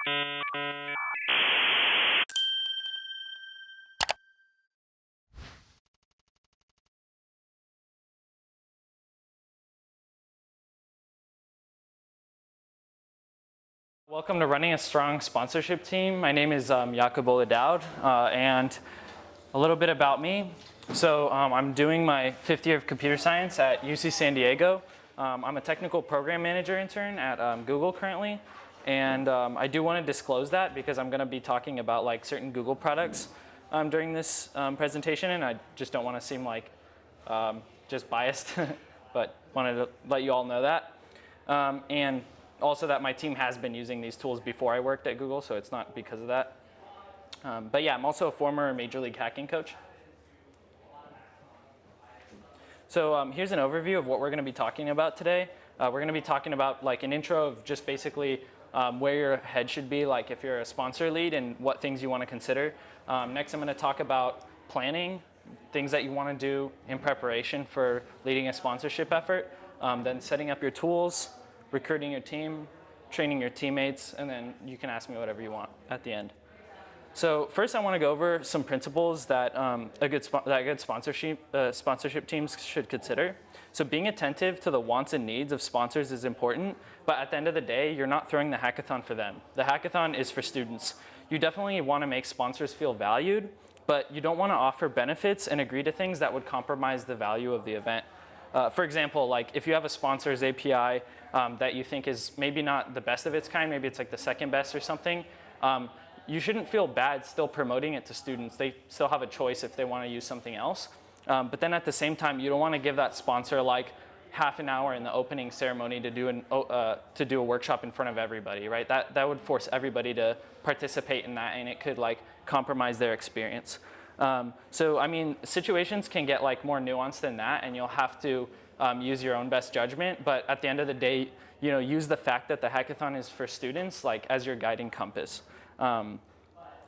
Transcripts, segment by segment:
Welcome to Running a Strong Sponsorship Team. My name is Yacoub Daoud, and a little bit about me. So I'm doing my 5th year of computer science at UC San Diego. I'm a technical program manager intern at Google currently, and I do want to disclose that because I'm going to be talking about like certain Google products during this presentation, and I just don't want to seem like just biased, but wanted to let you all know that. And also that my team has been using these tools before I worked at Google, so it's not because of that. But yeah, I'm also a former Major League hacking coach. So here's an overview of what we're going to be talking about today. We're going to be talking about like an intro of just basically where your head should be, like if you're a sponsor lead and what things you want to consider. Next, I'm going to talk about planning, things that you want to do in preparation for leading a sponsorship effort, then setting up your tools, recruiting your team, training your teammates, and then you can ask me whatever you want at the end. So first I want to go over some principles that good sponsorship teams should consider. So being attentive to the wants and needs of sponsors is important, but at the end of the day, you're not throwing the hackathon for them. The hackathon is for students. You definitely want to make sponsors feel valued, but you don't want to offer benefits and agree to things that would compromise the value of the event. For example, like if you have a sponsor's API that you think is maybe not the best of its kind, maybe it's like the second best or something, you shouldn't feel bad still promoting it to students. They still have a choice if they want to use something else. But then at the same time, you don't want to give that sponsor like half an hour in the opening ceremony to do a workshop in front of everybody, right? That would force everybody to participate in that, and it could like compromise their experience. So I mean, situations can get like more nuanced than that, and you'll have to use your own best judgment. But at the end of the day, you know, use the fact that the hackathon is for students like as your guiding compass.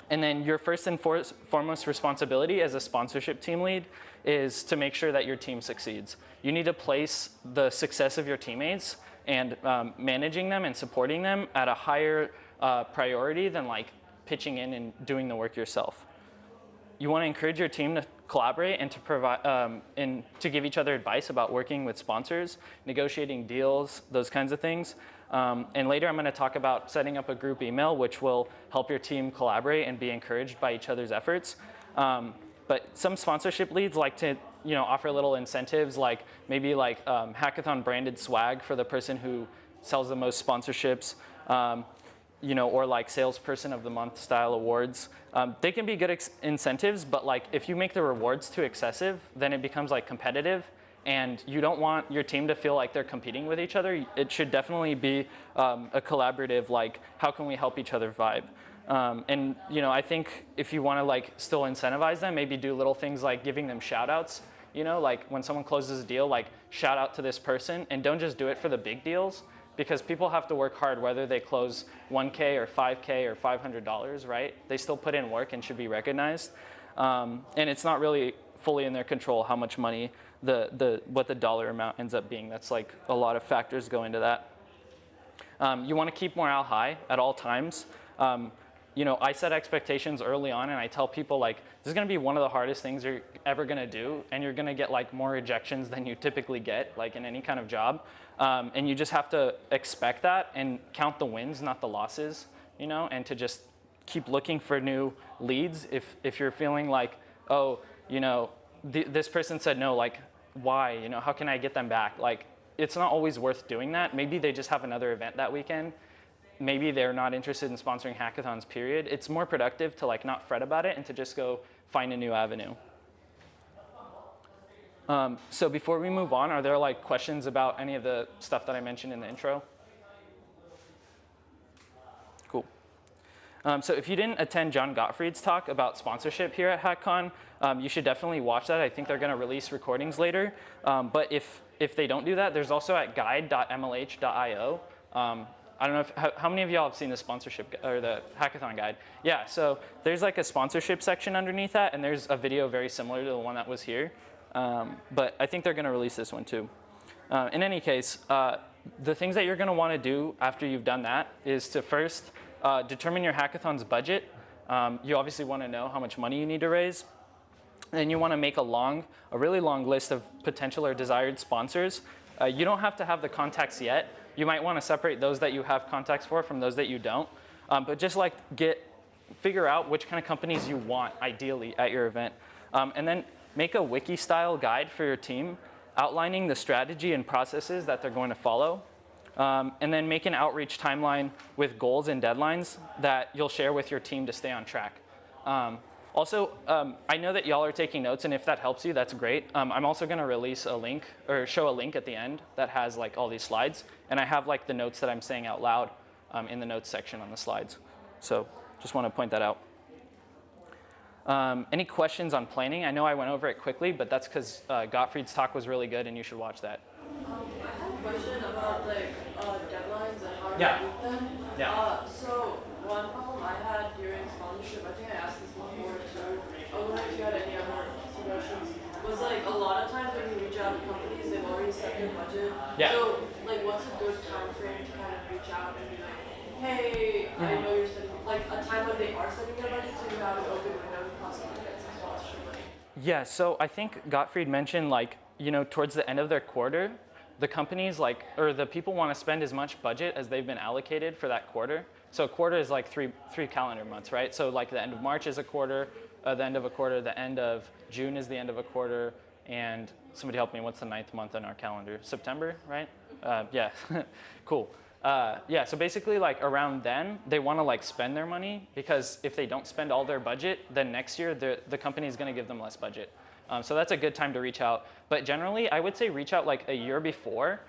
And then your first and foremost responsibility as a sponsorship team lead is to make sure that your team succeeds. You need to place the success of your teammates and managing them and supporting them at a higher priority than like pitching in and doing the work yourself. You want to encourage your team to collaborate and to provide and to give each other advice about working with sponsors, negotiating deals, those kinds of things. And later I'm going to talk about setting up a group email, which will help your team collaborate and be encouraged by each other's efforts. But some sponsorship leads like to offer little incentives, like maybe like hackathon branded swag for the person who sells the most sponsorships. Or like salesperson of the month style awards. They can be good incentives, but like if you make the rewards too excessive, then it becomes like competitive, and you don't want your team to feel like they're competing with each other. It should definitely be a collaborative, like how can we help each other vibe. And I think if you want to like still incentivize them, maybe do little things like giving them shout outs. Like when someone closes a deal, like shout out to this person, and don't just do it for the big deals. Because people have to work hard whether they close $1K or $5K or $500, right? They still put in work and should be recognized. And it's not really fully in their control how much money, what the dollar amount ends up being. That's like a lot of factors go into that. You want to keep morale high at all times. I set expectations early on, and I tell people like, this is going to be one of the hardest things you're ever going to do, and you're going to get like more rejections than you typically get, like in any kind of job. And you just have to expect that and count the wins, not the losses, and to just keep looking for new leads. If you're feeling like, oh, this person said no, like, why? How can I get them back? Like, it's not always worth doing that. Maybe they just have another event that weekend. Maybe they're not interested in sponsoring hackathons, period. It's more productive to like not fret about it and to just go find a new avenue. So before we move on, are there like questions about any of the stuff that I mentioned in the intro? Cool. So if you didn't attend John Gottfried's talk about sponsorship here at Hackcon, you should definitely watch that. I think they're going to release recordings later. But if they don't do that, there's also at guide.mlh.io. I don't know how many of y'all have seen the sponsorship or the hackathon guide? Yeah, so there's like a sponsorship section underneath that, and there's a video very similar to the one that was here. But I think they're going to release this one too. In any case, the things that you're going to want to do after you've done that is to first determine your hackathon's budget. You obviously want to know how much money you need to raise. And you want to make a really long list of potential or desired sponsors. You don't have to have the contacts yet. You might want to separate those that you have contacts for from those that you don't. But just like figure out which kind of companies you want ideally at your event. And then make a wiki-style guide for your team outlining the strategy and processes that they're going to follow. And then make an outreach timeline with goals and deadlines that you'll share with your team to stay on track. Also, I know that y'all are taking notes, and if that helps you, that's great. I'm also going to release a link or show a link at the end that has like all these slides, and I have like the notes that I'm saying out loud in the notes section on the slides. So just want to point that out. Any questions on planning? I know I went over it quickly, but that's because Gottfried's talk was really good, and you should watch that. I have a question about like deadlines and how Yeah. to meet them. Yeah. So one problem I had during sponsorship, I think I asked this before too. I wonder if you had any other suggestions. Was like a lot of times when you reach out to companies, they've already set their budget. Yeah. So like, what's a good time frame to kind of reach out and be like, hey, I know you're setting like a time when they are setting their budget, so you have an open window to possibly get some sponsorship money. Yeah. So I think Gottfried mentioned like towards the end of their quarter, the companies or the people want to spend as much budget as they've been allocated for that quarter. So a quarter is like three calendar months, right? So like the end of March is a quarter, the end of a quarter, the end of June is the end of a quarter, and somebody help me, what's the 9th month on our calendar? September, right? Yeah, cool. Yeah, so basically like around then, they want to like spend their money because if they don't spend all their budget, then next year the company is going to give them less budget. So that's a good time to reach out. But generally, I would say reach out like a year before,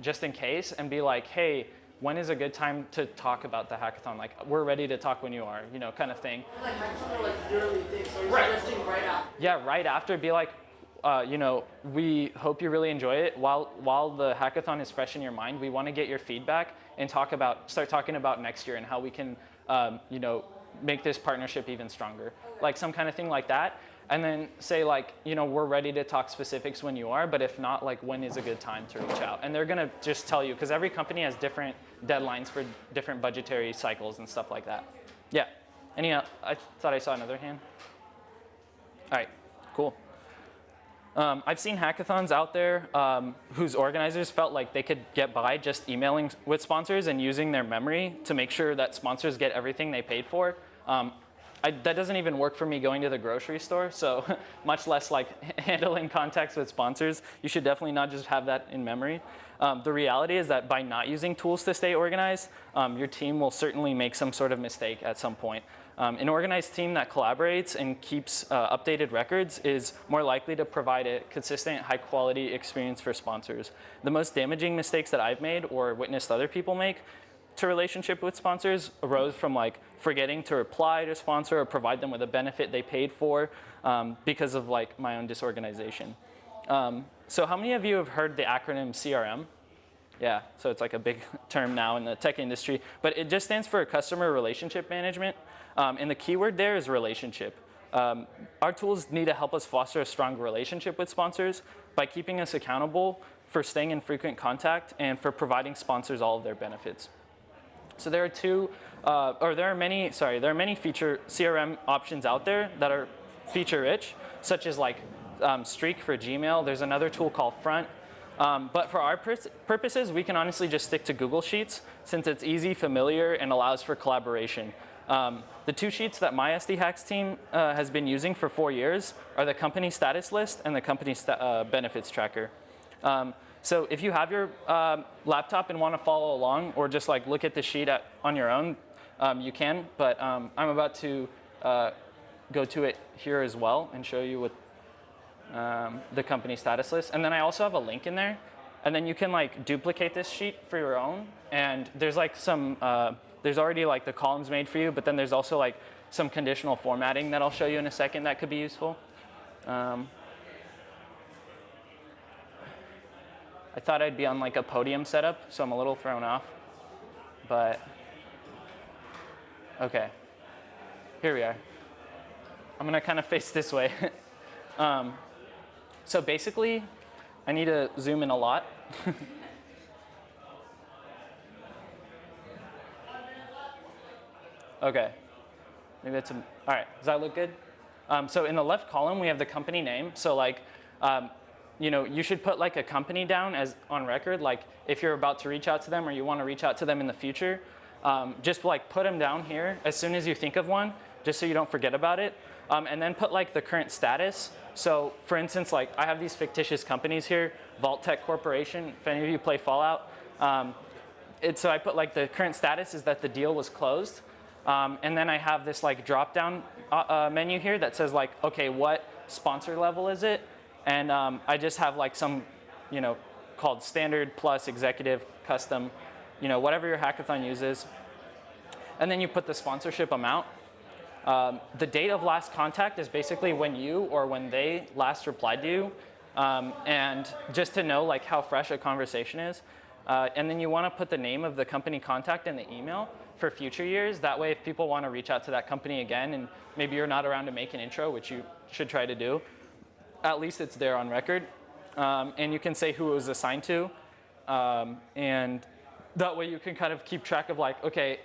just in case, and be like, hey, when is a good time to talk about the hackathon? Like, we're ready to talk when you are, kind of thing. Like hackathon are like yearly things, so you're suggesting right after. Yeah, right after. Be like, we hope you really enjoy it. While the hackathon is fresh in your mind, we want to get your feedback and start talking about next year and how we can, make this partnership even stronger. Okay. Like some kind of thing like that. And then say like, we're ready to talk specifics when you are, but if not, like when is a good time to reach out? And they're gonna just tell you, because every company has different deadlines for different budgetary cycles and stuff like that. Yeah, I thought I saw another hand. All right, cool. I've seen hackathons out there whose organizers felt like they could get by just emailing with sponsors and using their memory to make sure that sponsors get everything they paid for. That doesn't even work for me going to the grocery store, so much less like handling contacts with sponsors. You should definitely not just have that in memory. The reality is that by not using tools to stay organized, your team will certainly make some sort of mistake at some point. An organized team that collaborates and keeps updated records is more likely to provide a consistent, high-quality experience for sponsors. The most damaging mistakes that I've made or witnessed other people make to relationship with sponsors arose from like forgetting to reply to a sponsor or provide them with a benefit they paid for because of like my own disorganization. So how many of you have heard the acronym CRM? Yeah, so it's like a big term now in the tech industry, but it just stands for Customer Relationship Management. And the keyword there is relationship. Our tools need to help us foster a strong relationship with sponsors by keeping us accountable for staying in frequent contact and for providing sponsors all of their benefits. So there are many feature CRM options out there that are feature rich, such as like Streak for Gmail. There's another tool called Front. But for our purposes, we can honestly just stick to Google Sheets since it's easy, familiar, and allows for collaboration. The two sheets that my SD Hacks team has been using for 4 years are the company status list and the company benefits tracker. So if you have your laptop and want to follow along or just like look at the sheet on your own, you can. But I'm about to go to it here as well and show you what the company status list. And then I also have a link in there. And then you can like duplicate this sheet for your own. And there's like there's already like the columns made for you, but then there's also like some conditional formatting that I'll show you in a second that could be useful. I thought I'd be on like a podium setup, so I'm a little thrown off, but okay, here we are. I'm gonna kind of face this way. So basically, I need to zoom in a lot. Okay. Maybe that's all right. Does that look good? So in the left column, we have the company name. So like, you should put like a company down as on record. Like if you're about to reach out to them or you want to reach out to them in the future, just like put them down here as soon as you think of one, just so you don't forget about it. And then put like the current status. So for instance, like I have these fictitious companies here, Vault Tech Corporation, if any of you play Fallout. So I put like the current status is that the deal was closed. And then I have this like drop down menu here that says like, okay, what sponsor level is it? And I just have like some, called standard plus executive custom, whatever your hackathon uses. And then you put the sponsorship amount. The date of last contact is basically when you or when they last replied to you. And just to know like how fresh a conversation is. And then you want to put the name of the company contact in the email for future years. That way, if people want to reach out to that company again, and maybe you're not around to make an intro, which you should try to do, at least it's there on record. And you can say who it was assigned to. And that way you can kind of keep track of like, okay,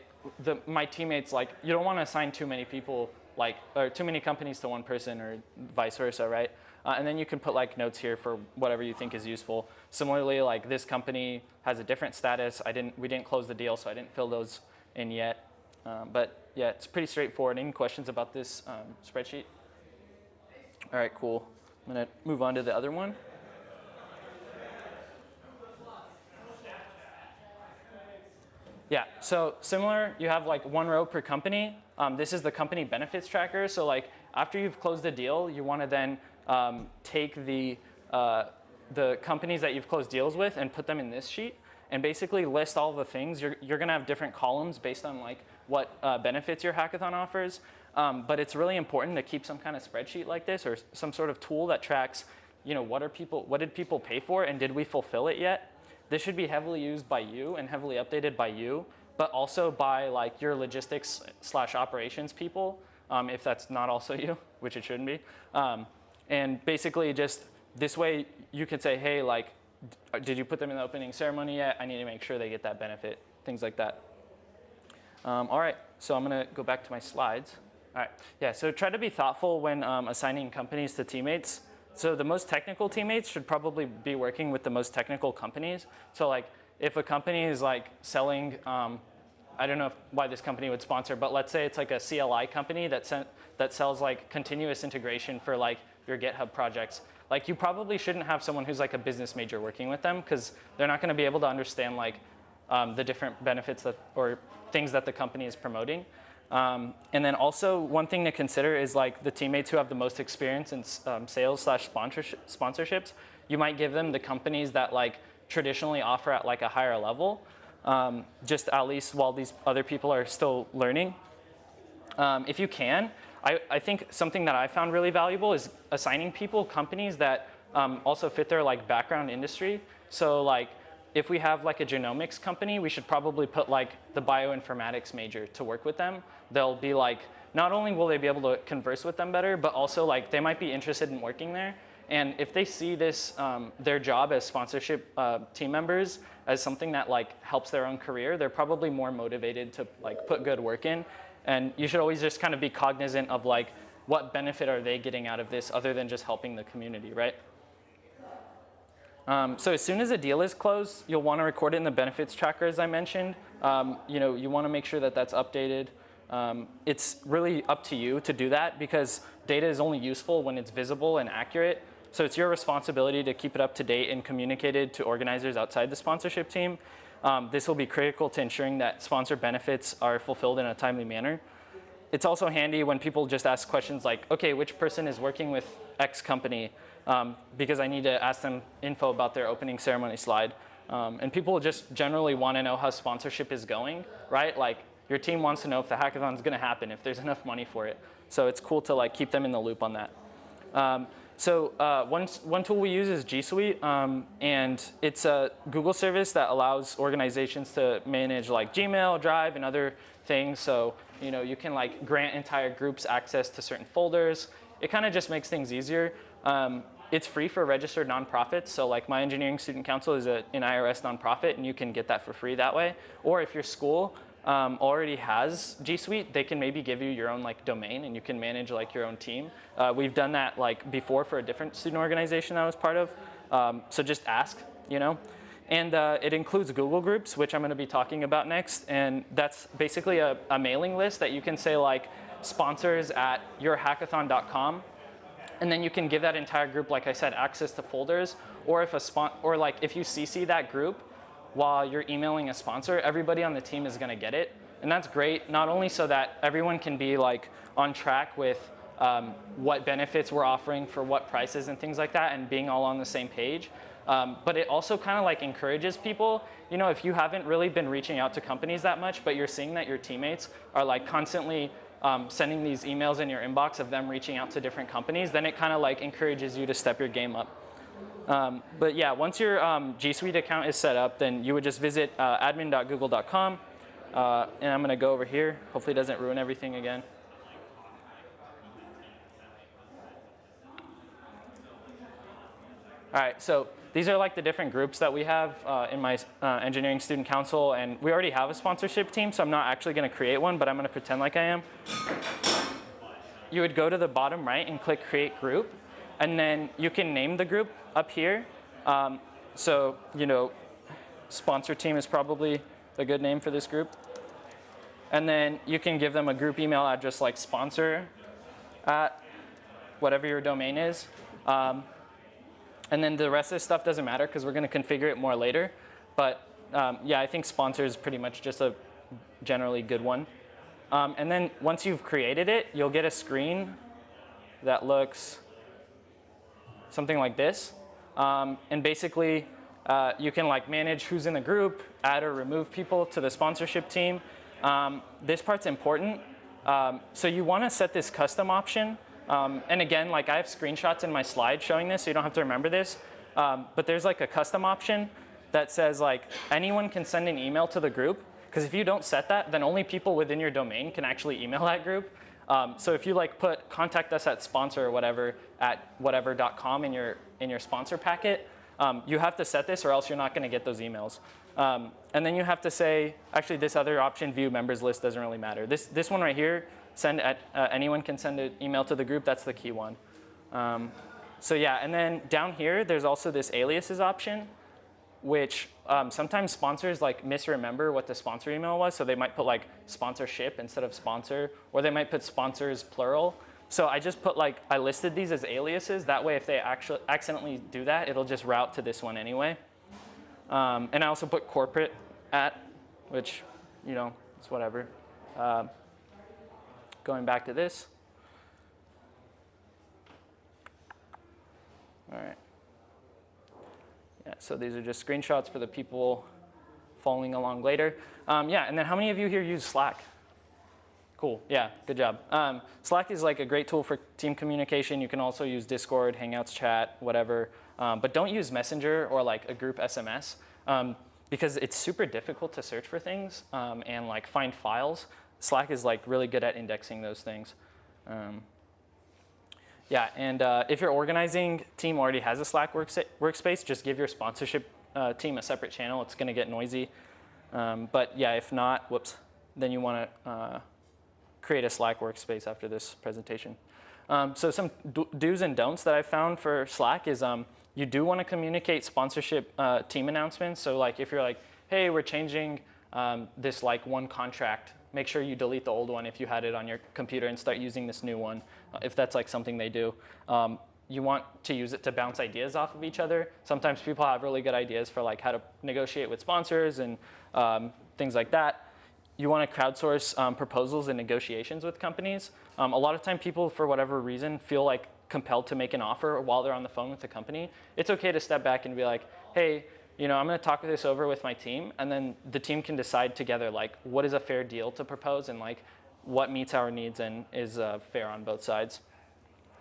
my teammates, like, you don't want to assign too many people, like, or too many companies to one person or vice versa, right? And then you can put like notes here for whatever you think is useful. Similarly, like this company has a different status. We didn't close the deal, so I didn't fill those in yet. But yeah, it's pretty straightforward. Any questions about this spreadsheet? All right, cool. I'm gonna move on to the other one. Yeah, so similar, you have like one row per company. This is the company benefits tracker. So like after you've closed the deal, you wanna then take the companies that you've closed deals with and put them in this sheet and basically list all the things. You're gonna have different columns based on like what benefits your hackathon offers. But it's really important to keep some kind of spreadsheet like this or some sort of tool that tracks, what did people pay for and did we fulfill it yet? This should be heavily used by you and heavily updated by you, but also by like your logistics / operations people, if that's not also you, which it shouldn't be. And basically just this way you could say, hey, like, did you put them in the opening ceremony yet? I need to make sure they get that benefit, things like that. All right, so I'm gonna go back to my slides. All right, yeah, so try to be thoughtful when assigning companies to teammates. So the most technical teammates should probably be working with the most technical companies. So like if a company is like selling, I don't know why this company would sponsor, but let's say it's like a CLI company that sells like continuous integration for like your GitHub projects. Like you probably shouldn't have someone who's like a business major working with them because they're not gonna be able to understand like the different benefits or things that the company is promoting. And then also one thing to consider is like the teammates who have the most experience in sales / sponsorships. You might give them the companies that like traditionally offer at like a higher level, just at least while these other people are still learning. If you can, I think something that I found really valuable is assigning people companies that also fit their like background industry. So like if we have like a genomics company, we should probably put like the bioinformatics major to work with them. They'll be like, not only will they be able to converse with them better, but also like they might be interested in working there. And if they see this, their job as sponsorship team members as something that like helps their own career, they're probably more motivated to like put good work in. And you should always just kind of be cognizant of like what benefit are they getting out of this other than just helping the community, right? So as soon as a deal is closed, you'll want to record it in the benefits tracker, as I mentioned. You want to make sure that that's updated. It's really up to you to do that because data is only useful when it's visible and accurate. So it's your responsibility to keep it up to date and communicated to organizers outside the sponsorship team. This will be critical to ensuring that sponsor benefits are fulfilled in a timely manner. It's also handy when people just ask questions like, okay, which person is working with X company? Because I need to ask them info about their opening ceremony slide. And people just generally want to know how sponsorship is going, right? Like your team wants to know if the hackathon is going to happen, if there's enough money for it. So it's cool to like keep them in the loop on that. One tool we use is G Suite, and it's a Google service that allows organizations to manage like Gmail, Drive, and other things. So you can like grant entire groups access to certain folders. It kind of just makes things easier. It's free for registered nonprofits. So like my engineering student council is an IRS nonprofit, and you can get that for free that way. Or if your school already has G Suite, they can maybe give you your own like domain and you can manage like your own team. We've done that like before for a different student organization I was part of. So just ask, you know. And it includes Google Groups, which I'm going to be talking about next. And that's basically a mailing list that you can say like sponsors at yourhackathon.com. And then you can give that entire group, like I said, access to folders. Or if if you CC that group while you're emailing a sponsor, everybody on the team is going to get it. And that's great, not only so that everyone can be like on track with what benefits we're offering for what prices and things like that, and being all on the same page. But it also kind of like encourages people, you know, if you haven't really been reaching out to companies that much, but you're seeing that your teammates are like constantly sending these emails in your inbox of them reaching out to different companies, then it kind of like encourages you to step your game up. But yeah, once your G Suite account is set up, then you would just visit admin.google.com. And I'm going to go over here. Hopefully it doesn't ruin everything again. All right, so these are like the different groups that we have in my engineering student council, and we already have a sponsorship team, so I'm not actually going to create one, but I'm going to pretend like I am. You would go to the bottom right and click Create Group, and then you can name the group up here. So, you know, sponsor team is probably a good name for this group. And then you can give them a group email address like sponsor at whatever your domain is. And then the rest of this stuff doesn't matter because we're going to configure it more later. But yeah, I think sponsor is pretty much just a generally good one. And then once you've created it, you'll get a screen that looks something like this. And basically, you can like manage who's in the group, add or remove people to the sponsorship team. This part's important. So you want to set this custom option. And again, like I have screenshots in my slide showing this, so you don't have to remember this. But there's like a custom option that says like anyone can send an email to the group. Because if you don't set that, then only people within your domain can actually email that group. So if you like put contact us at sponsor or whatever at whatever.com in your sponsor packet, you have to set this or else you're not going to get those emails. And then you have to say, actually this other option, view members list, doesn't really matter. This one right here, anyone can send an email to the group, that's the key one. So yeah, and then down here, there's also this aliases option, which sometimes sponsors like misremember what the sponsor email was. So they might put like sponsorship instead of sponsor, or they might put sponsors plural. So I just put like, I listed these as aliases. That way if they actually accidentally do that, it'll just route to this one anyway. And I also put corporate at, which, you know, it's whatever. Going back to this. All right. Yeah, so these are just screenshots for the people following along later. Yeah, and then how many of you here use Slack? Cool, yeah, good job. Slack is like a great tool for team communication. You can also use Discord, Hangouts, chat, whatever. But don't use Messenger or like a group SMS because it's super difficult to search for things and like find files. Slack is like really good at indexing those things. Yeah, and if your organizing team already has a Slack workspace, just give your sponsorship team a separate channel. It's going to get noisy. But yeah, if not, whoops, then you want to create a Slack workspace after this presentation. So some do's and don'ts that I found for Slack is you do want to communicate sponsorship team announcements. So like if you're like, hey, we're changing this like one contract, make sure you delete the old one if you had it on your computer and start using this new one, if that's like something they do. You want to use it to bounce ideas off of each other. Sometimes people have really good ideas for like how to negotiate with sponsors and things like that. You want to crowdsource proposals and negotiations with companies. A lot of time people, for whatever reason, feel like compelled to make an offer while they're on the phone with the company. It's okay to step back and be like, hey, you know, I'm going to talk this over with my team, and then the team can decide together like what is a fair deal to propose and like what meets our needs and is fair on both sides.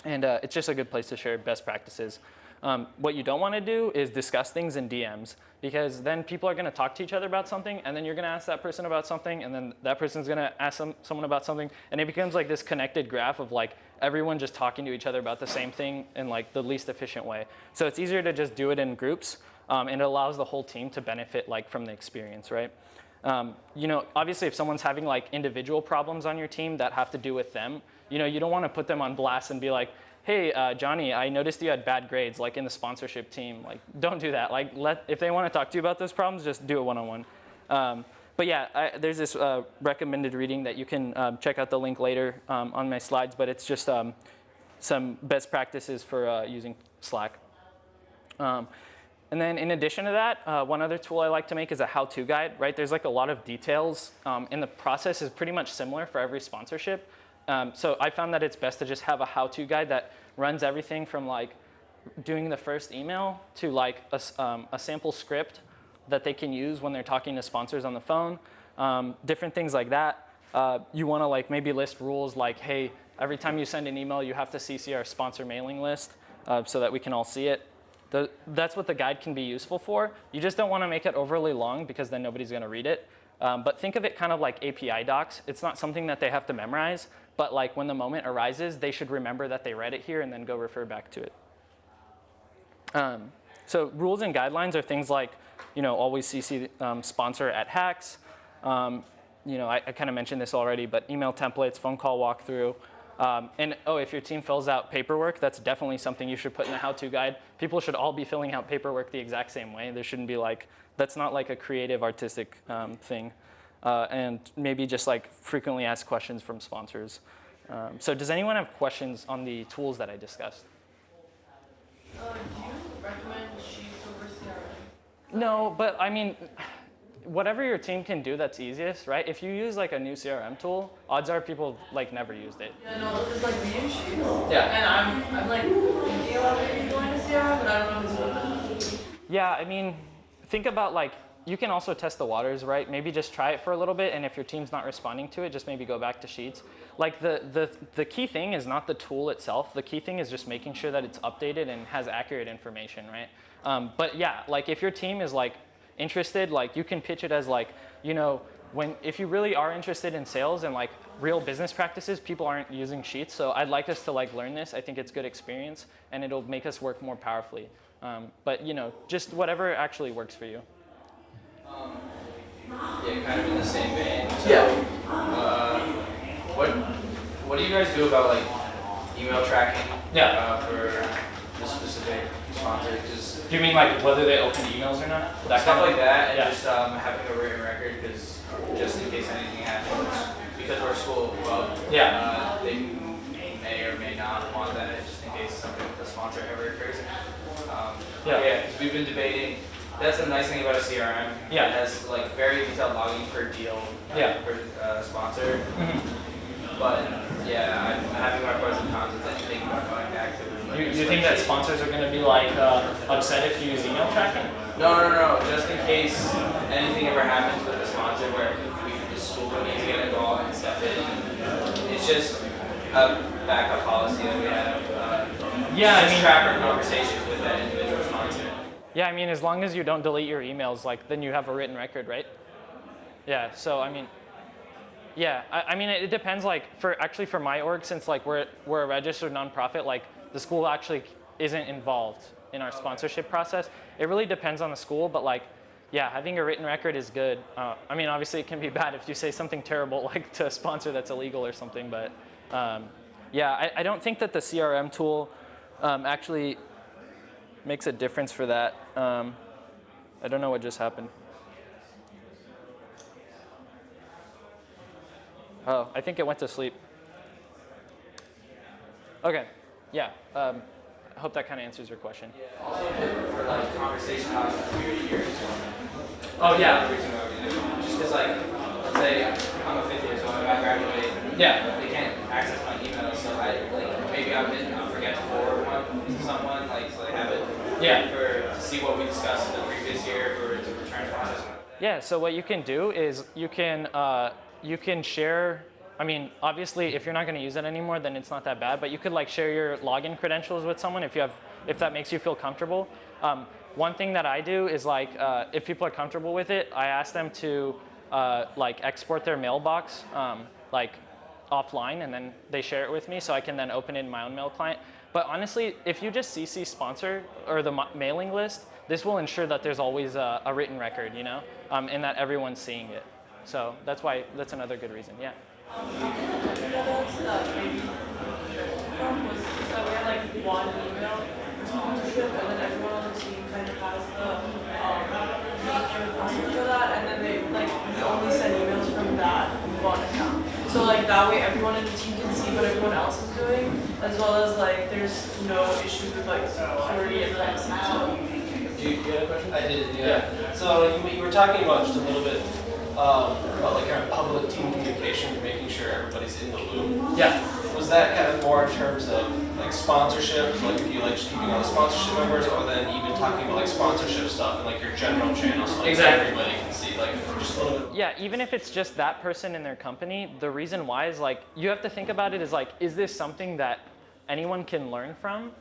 And it's just a good place to share best practices. What you don't want to do is discuss things in DMs, because then people are going to talk to each other about something, and then you're going to ask that person about something, and then that person's going to ask someone about something, and it becomes like this connected graph of like everyone just talking to each other about the same thing in like the least efficient way. So it's easier to just do it in groups, and it allows the whole team to benefit like from the experience, right? Obviously if someone's having like individual problems on your team that have to do with them, you don't want to put them on blast and be like, hey, Johnny, I noticed you had bad grades, like in the sponsorship team. Like, don't do that. Like, if they want to talk to you about those problems, just do it one-on-one. But yeah, there's this recommended reading that you can check out the link later on my slides, but it's just some best practices for using Slack. And then in addition to that, one other tool I like to make is a how-to guide, right? There's like a lot of details, and the process is pretty much similar for every sponsorship. So I found that it's best to just have a how-to guide that runs everything from like doing the first email to like a sample script that they can use when they're talking to sponsors on the phone, different things like that. You want to like maybe list rules like, hey, every time you send an email, you have to CC our sponsor mailing list so that we can all see it. That's what the guide can be useful for. You just don't want to make it overly long because then nobody's going to read it. But think of it kind of like API docs. It's not something that they have to memorize, but like when the moment arises, they should remember that they read it here and then go refer back to it. So rules and guidelines are things like, always CC sponsor at hacks. I kind of mentioned this already, but email templates, phone call walkthrough. If your team fills out paperwork, that's definitely something you should put in the how-to guide. People should all be filling out paperwork the exact same way. There shouldn't be like, that's not like a creative, artistic thing. And maybe just like frequently asked questions from sponsors. So does anyone have questions on the tools that I discussed? Do you recommend Sheets over CRM? No, but I mean, whatever your team can do that's easiest, right? If you use like a new CRM tool, odds are people like never used it. Yeah, no, because like we use Sheets. Yeah. And I'm like thinking about maybe going to CRM, but I don't know if it's worth it. Yeah, I mean, think about like, you can also test the waters, right? Maybe just try it for a little bit, and if your team's not responding to it, just maybe go back to Sheets. Like the key thing is not the tool itself. The key thing is just making sure that it's updated and has accurate information, right? But yeah, like if your team is like interested, like you can pitch it as like, if you really are interested in sales and like real business practices, people aren't using Sheets. So I'd like us to like learn this. I think it's good experience, and it'll make us work more powerfully. But just whatever actually works for you. Yeah, kind of in the same vein. So, Yeah. What do you guys do about like email tracking? Yeah. For the specific sponsor, just Do you mean like whether they open emails or not? That stuff kind of like that, and Yeah. just having a written record, because just in case anything happens, because we're a school club, Yeah. they may or may not want that, just in case something with the sponsor ever occurs. Yeah. Because we've been debating. That's the nice thing about a CRM. Yeah. It has like very detailed logging per deal, Yeah. per sponsor. Mm-hmm. But yeah, I'm having my pros and cons with it. Thinking about going back to. Like, You think that sponsors are going to be like upset if you use email tracking? No. Just in case anything ever happens with the sponsor where the school needs to get involved and step in. It's just a backup policy that we have. Just track our conversations with that individual sponsor. Yeah, I mean, as long as you don't delete your emails, like then you have a written record, right? Yeah. So I mean, yeah. I mean, it depends. Like for my org, since like we're a registered nonprofit, like the school actually isn't involved in our sponsorship process. It really depends on the school, but like, yeah, having a written record is good. I mean, obviously it can be bad if you say something terrible like to a sponsor that's illegal or something, but yeah, I don't think that the CRM tool actually makes a difference for that. I don't know what just happened. Oh, I think it went to sleep. Okay, yeah. I hope that kind of answers your question. Yeah. Also for like conversation topics year to year. Oh yeah. Just because like, let's say I'm a fifth year, so I'm about to graduate. Yeah. They can't access my email, so maybe I'll forget to forward one to someone, so they have it. Yeah. To see what we discussed in the previous year for the return process. Yeah. So what you can do is you can share. I mean, obviously, if you're not going to use it anymore, then it's not that bad. But you could like share your login credentials with someone if that makes you feel comfortable. One thing that I do is like if people are comfortable with it, I ask them to like export their mailbox like offline, and then they share it with me, so I can then open it in my own mail client. But honestly, if you just CC sponsor or the mailing list, this will ensure that there's always a written record, you know, and that everyone's seeing it. So that's another good reason. Yeah. That maybe from was that we had like one email sponsorship, and then everyone on the team kind of has the password for that, and then they only send emails from that one account. So like that way everyone in the team can see what everyone else is doing, as well as like there's no issue with like security and privacy. So. Do you have a question? I did, yeah. So you were talking about just a little bit about like kind of public team communication, making sure everybody's in the loop. Yeah. Was that kind of more in terms of like sponsorships, like if you like just keeping all the sponsorship members, or then even talking about like sponsorship stuff and like your general channels, so like Exactly. everybody can see, like just a little bit. Yeah, even if it's just that person in their company, the reason why is like, you have to think about it as like, is this something that anyone can learn from?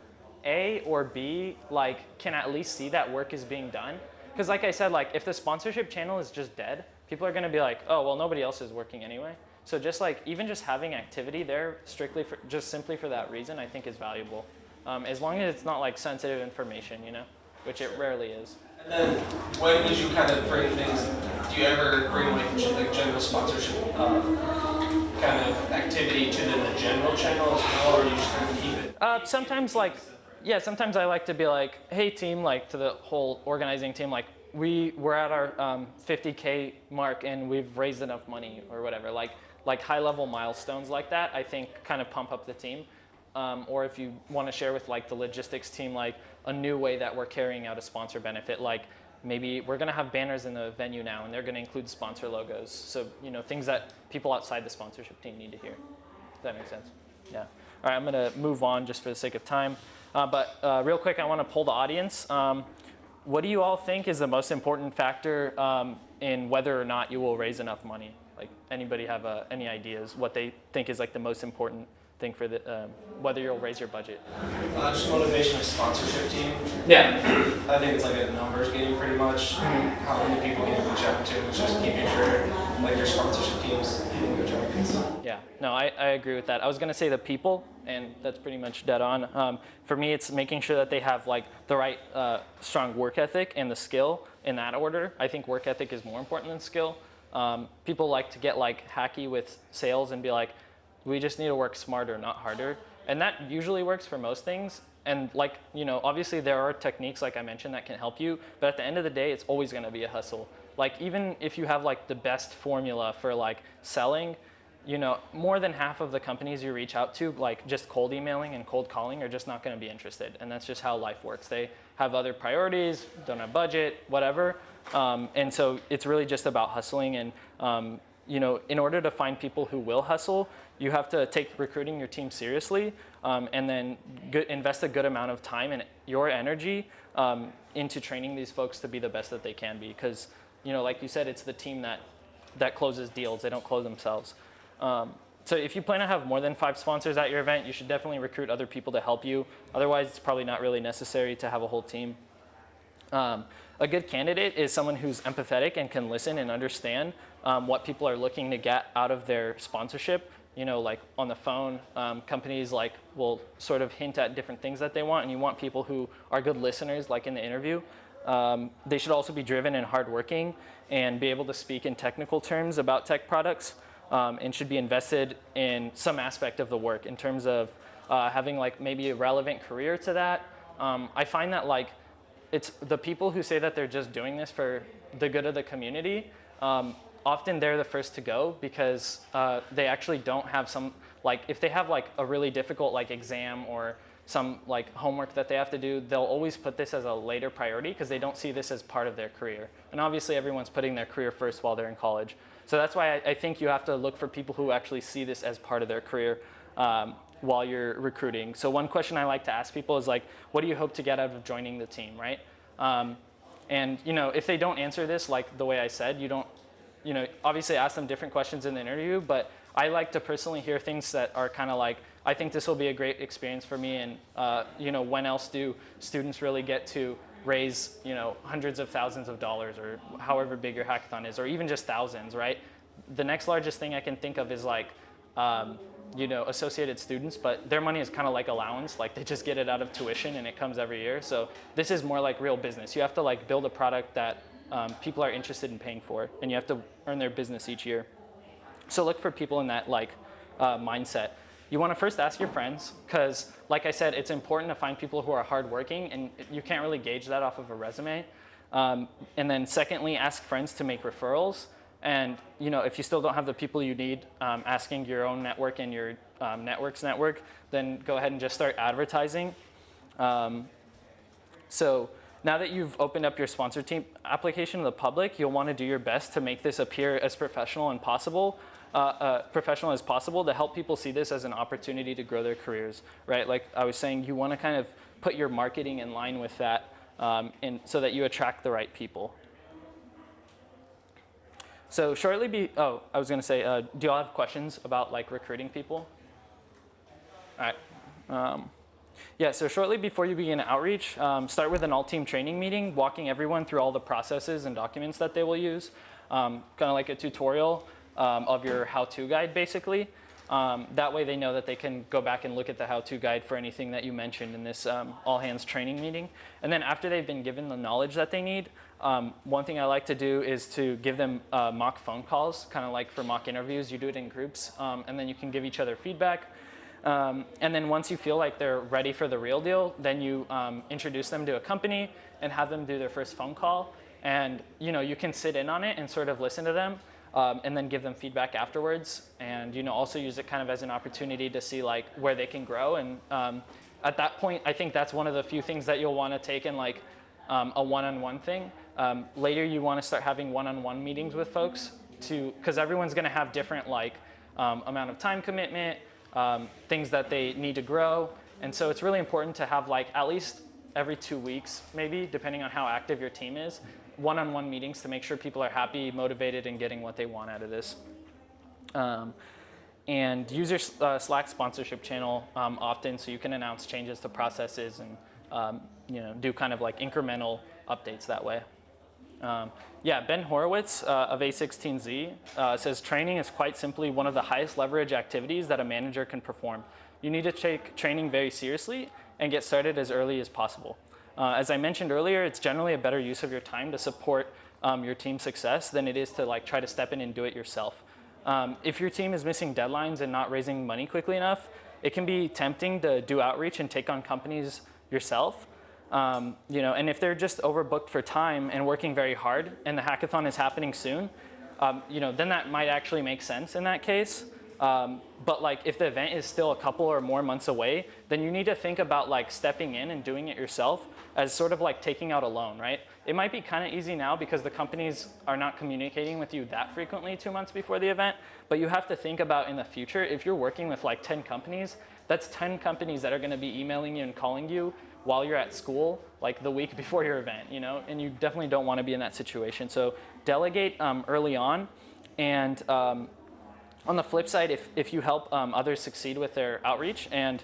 A, or B, like can at least see that work is being done? Because like I said, like if the sponsorship channel is just dead, people are gonna be like, oh, well, nobody else is working anyway. So just like, even just having activity there strictly for, just simply for that reason, I think is valuable. As long as it's not like sensitive information, you know, which it rarely is. And then when would you kind of bring things, do you ever bring like general sponsorship kind of activity to the general channel as well, or you just kind of keep it? Sometimes like, yeah, sometimes I like to be like, hey team, like to the whole organizing team, like we're at our 50K mark and we've raised enough money or whatever, like high level milestones like that, I think kind of pump up the team. Or if you want to share with like the logistics team, like a new way that we're carrying out a sponsor benefit, like maybe we're going to have banners in the venue now and they're going to include sponsor logos. So, you know, things that people outside the sponsorship team need to hear. Does that make sense? Yeah. All right, I'm going to move on just for the sake of time. But real quick, I want to poll the audience. What do you all think is the most important factor in whether or not you will raise enough money? Like, anybody have any ideas what they think is like the most important thing for the whether you'll raise your budget? Just motivation of sponsorship team. Yeah. I think it's like a numbers game pretty much. How many people can you reach out to? It's just keeping sure like your sponsorship teams hitting their targets. Yeah, no, I agree with that. I was going to say the people, and that's pretty much dead on. For me, it's making sure that they have like the right strong work ethic and the skill in that order. I think work ethic is more important than skill. People like to get like hacky with sales and be like, we just need to work smarter, not harder. And that usually works for most things. And like, you know, obviously there are techniques like I mentioned that can help you, but at the end of the day, it's always going to be a hustle. Like even if you have like the best formula for like selling, you know, more than half of the companies you reach out to, like just cold emailing and cold calling, are just not going to be interested. And that's just how life works. They have other priorities, don't have budget, whatever. And so it's really just about hustling. And, you know, in order to find people who will hustle, you have to take recruiting your team seriously, and then invest a good amount of time and your energy into training these folks to be the best that they can be. Because, you know, like you said, it's the team that closes deals. They don't close themselves. So if you plan to have more than 5 sponsors at your event, you should definitely recruit other people to help you. Otherwise, it's probably not really necessary to have a whole team. A good candidate is someone who's empathetic and can listen and understand what people are looking to get out of their sponsorship. You know, like on the phone, companies like will sort of hint at different things that they want, and you want people who are good listeners, like in the interview. They should also be driven and hardworking and be able to speak in technical terms about tech products, and should be invested in some aspect of the work in terms of having like maybe a relevant career to that. I find that like it's the people who say that they're just doing this for the good of the community, often they're the first to go because they actually don't have some, like if they have like a really difficult like exam or some like homework that they have to do, they'll always put this as a later priority because they don't see this as part of their career. And obviously everyone's putting their career first while they're in college. So that's why I think you have to look for people who actually see this as part of their career while you're recruiting. So one question I like to ask people is like, what do you hope to get out of joining the team, right? And you know, if they don't answer this like the way I said, you don't, you know, obviously ask them different questions in the interview, but I like to personally hear things that are kind of like, I think this will be a great experience for me, and you know, when else do students really get to raise, you know, hundreds of thousands of dollars or however big your hackathon is, or even just thousands, right? The next largest thing I can think of is like associated students, but their money is kind of like allowance, like they just get it out of tuition and it comes every year. So this is more like real business. You have to like build a product that people are interested in paying for, and you have to earn their business each year. So look for people in that like mindset. You want to first ask your friends, because like I said, it's important to find people who are hardworking, and you can't really gauge that off of a resume. And then secondly, ask friends to make referrals. And if you still don't have the people you need, asking your own network and your network's network, then go ahead and just start advertising. So now that you've opened up your sponsor team application to the public, you'll want to do your best to make this appear as professional as possible to help people see this as an opportunity to grow their careers, right? Like I was saying, you want to kind of put your marketing in line with that, so that you attract the right people. So I was going to say, do y'all have questions about like recruiting people? All right. Yeah, so shortly before you begin outreach, start with an all-team training meeting, walking everyone through all the processes and documents that they will use, kind of like a tutorial of your how-to guide, basically. That way they know that they can go back and look at the how-to guide for anything that you mentioned in this all-hands training meeting. And then after they've been given the knowledge that they need, one thing I like to do is to give them mock phone calls, kind of like for mock interviews. You do it in groups, and then you can give each other feedback. And then once you feel like they're ready for the real deal, then you introduce them to a company and have them do their first phone call. And you can sit in on it and sort of listen to them, and then give them feedback afterwards. And also use it kind of as an opportunity to see like where they can grow. And at that point, I think that's one of the few things that you'll want to take in like a one-on-one thing. Later, you want to start having one-on-one meetings with folks because everyone's going to have different like amount of time commitment, things that they need to grow. And so it's really important to have like at least every 2 weeks, maybe, depending on how active your team is, one-on-one meetings to make sure people are happy, motivated, and getting what they want out of this. And use your Slack sponsorship channel often so you can announce changes to processes and do kind of like incremental updates that way. Ben Horowitz of A16Z says training is quite simply one of the highest leverage activities that a manager can perform. You need to take training very seriously and get started as early as possible. As I mentioned earlier, it's generally a better use of your time to support your team's success than it is to like try to step in and do it yourself. If your team is missing deadlines and not raising money quickly enough, it can be tempting to do outreach and take on companies yourself. And if they're just overbooked for time and working very hard and the hackathon is happening soon, then that might actually make sense in that case. But like if the event is still a couple or more months away, then you need to think about like stepping in and doing it yourself as sort of like taking out a loan, right? It might be kind of easy now because the companies are not communicating with you that frequently 2 months before the event, but you have to think about in the future, if you're working with like 10 companies, that's 10 companies that are going to be emailing you and calling you while you're at school, like the week before your event, and you definitely don't want to be in that situation. So delegate early on, and on the flip side, if you help others succeed with their outreach and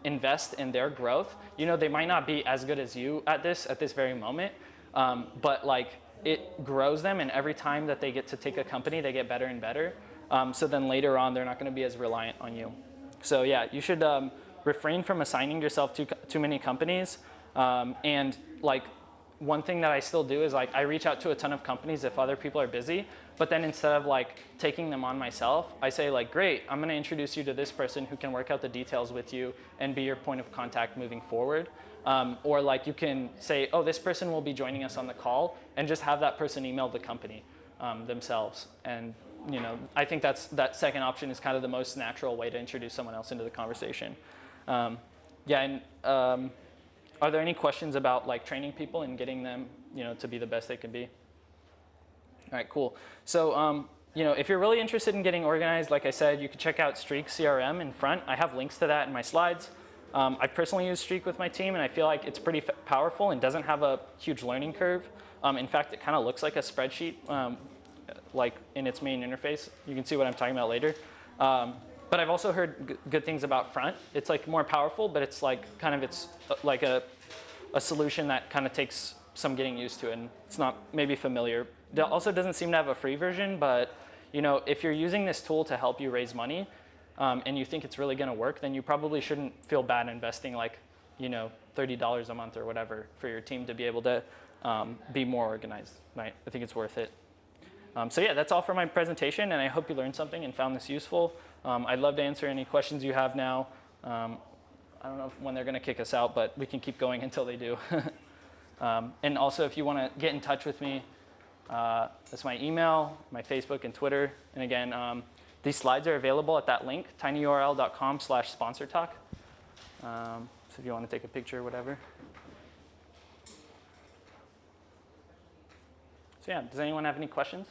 invest in their growth, they might not be as good as you at this very moment, but like it grows them, and every time that they get to take a company, they get better and better. So then later on, they're not going to be as reliant on you. So yeah, you should refrain from assigning yourself to too many companies. And like one thing that I still do is like I reach out to a ton of companies if other people are busy, but then instead of like taking them on myself, I say like, great, I'm going to introduce you to this person who can work out the details with you and be your point of contact moving forward. Or like you can say, oh, this person will be joining us on the call, and just have that person email the company themselves. And I think that second option is kind of the most natural way to introduce someone else into the conversation. Are there any questions about like training people and getting them, to be the best they can be? All right, cool. So, if you're really interested in getting organized, like I said, you can check out Streak CRM in front. I have links to that in my slides. I personally use Streak with my team, and I feel like it's pretty powerful and doesn't have a huge learning curve. In fact, it kind of looks like a spreadsheet, like in its main interface. You can see what I'm talking about later. But I've also heard good things about Front. It's like more powerful, but it's like it's like a solution that kind of takes some getting used to, and it's not maybe familiar. It also doesn't seem to have a free version, but if you're using this tool to help you raise money, and you think it's really going to work, then you probably shouldn't feel bad investing like, $30 a month or whatever for your team to be able to be more organized. Right? I think it's worth it. So yeah, that's all for my presentation, and I hope you learned something and found this useful. I'd love to answer any questions you have now. I don't know when they're going to kick us out, but we can keep going until they do. And also, if you want to get in touch with me, that's my email, my Facebook, and Twitter. And again, these slides are available at that link, tinyurl.com/sponsortalk. So if you want to take a picture or whatever. So yeah, does anyone have any questions?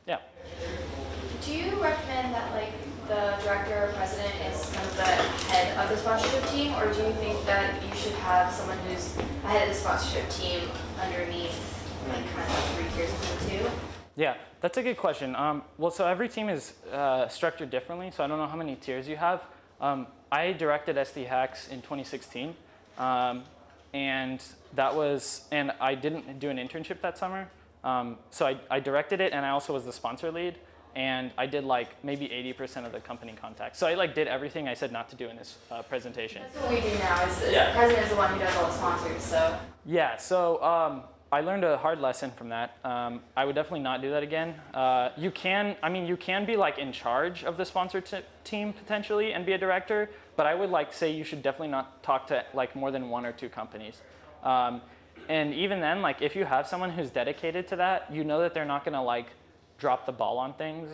Yeah. Do you recommend that like the director or president is kind of the head of the sponsorship team, or do you think that you should have someone who's the head of the sponsorship team underneath, like kind of like 3 tiers of them too? Yeah, that's a good question. Well, so every team is structured differently, so I don't know how many tiers you have. I directed SD Hacks in 2016, and I didn't do an internship that summer. So I directed it, and I also was the sponsor lead, and I did like maybe 80% of the company contacts. So I like did everything I said not to do in this presentation. That's what we do now. Is the president is the one who does all the sponsors. So yeah, so I learned a hard lesson from that. I would definitely not do that again. You can be like in charge of the sponsor team potentially and be a director, but I would like say you should definitely not talk to like more than 1 or 2 companies. And even then, like if you have someone who's dedicated to that, you know that they're not gonna like drop the ball on things,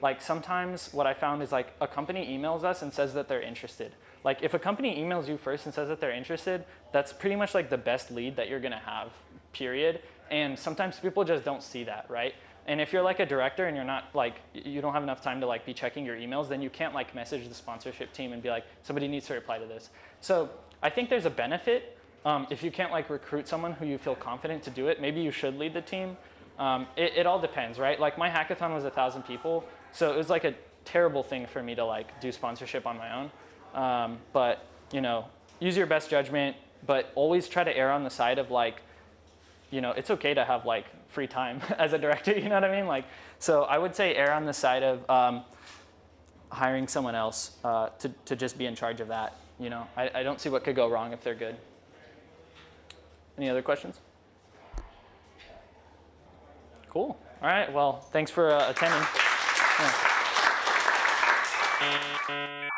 Like sometimes what I found is like a company emails us and says that they're interested. Like if a company emails you first and says that they're interested, that's pretty much like the best lead that you're gonna have, period. And sometimes people just don't see that, right? And if you're like a director and you're not like, you don't have enough time to like be checking your emails, then you can't like message the sponsorship team and be like, somebody needs to reply to this. So I think there's a benefit. If you can't like recruit someone who you feel confident to do it, maybe you should lead the team. It all depends, right? Like my hackathon was 1,000 people, so it was like a terrible thing for me to like do sponsorship on my own. But use your best judgment, but always try to err on the side of like, it's okay to have like free time as a director, you know what I mean? Like, so I would say err on the side of hiring someone else to just be in charge of that. I don't see what could go wrong if they're good. Any other questions? Cool. All right. Well, thanks for attending. Yeah.